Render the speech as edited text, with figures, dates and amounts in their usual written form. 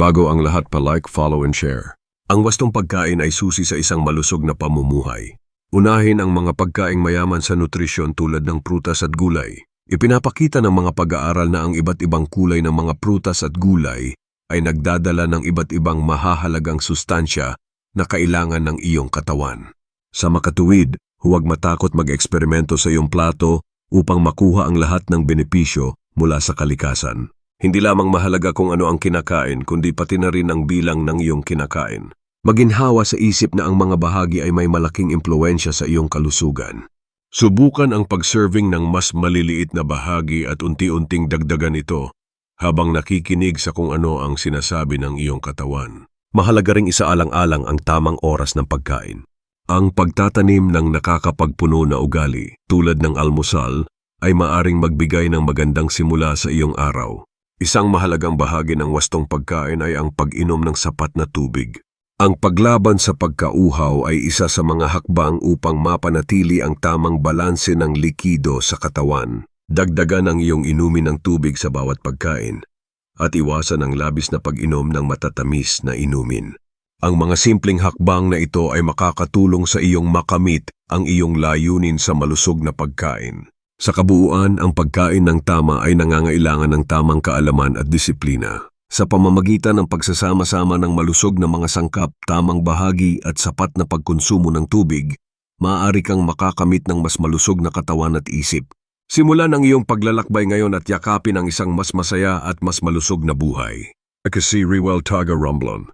Bago ang lahat pa-like, follow and share. Ang wastong pagkain ay susi sa isang malusog na pamumuhay. Unahin ang mga pagkaing mayaman sa nutrisyon tulad ng prutas at gulay. Ipinapakita ng mga pag-aaral na ang iba't ibang kulay ng mga prutas at gulay ay nagdadala ng iba't ibang mahahalagang sustansya na kailangan ng iyong katawan. Sa makatuwid, huwag matakot mag-eksperimento sa iyong plato upang makuha ang lahat ng benepisyo mula sa kalikasan. Hindi lamang mahalaga kung ano ang kinakain, kundi pati na rin ang bilang ng iyong kinakain. Maginhawa sa isip na ang mga bahagi ay may malaking impluwensya sa iyong kalusugan. Subukan ang pag-serving ng mas maliliit na bahagi at unti-unting dagdagan ito habang nakikinig sa kung ano ang sinasabi ng iyong katawan. Mahalaga ring isaalang-alang ang tamang oras ng pagkain. Ang pagtatanim ng nakakapagpuno na ugali tulad ng almusal ay maaring magbigay ng magandang simula sa iyong araw. Isang mahalagang bahagi ng wastong pagkain ay ang pag-inom ng sapat na tubig. Ang paglaban sa pagkauhaw ay isa sa mga hakbang upang mapanatili ang tamang balanse ng likido sa katawan. Dagdagan ang iyong inumin ng tubig sa bawat pagkain at iwasan ang labis na pag-inom ng matatamis na inumin. Ang mga simpleng hakbang na ito ay makakatulong sa iyong makamit ang iyong layunin sa malusog na pagkain. Sa kabuuan, ang pagkain ng tama ay nangangailangan ng tamang kaalaman at disiplina. Sa pamamagitan ng pagsasama-sama ng malusog na mga sangkap, tamang bahagi at sapat na pagkonsumo ng tubig, maaari kang makakamit ng mas malusog na katawan at isip. Simulan ang iyong paglalakbay ngayon at yakapin ang isang mas masaya at mas malusog na buhay. Kasi Rewel Taga Romblon.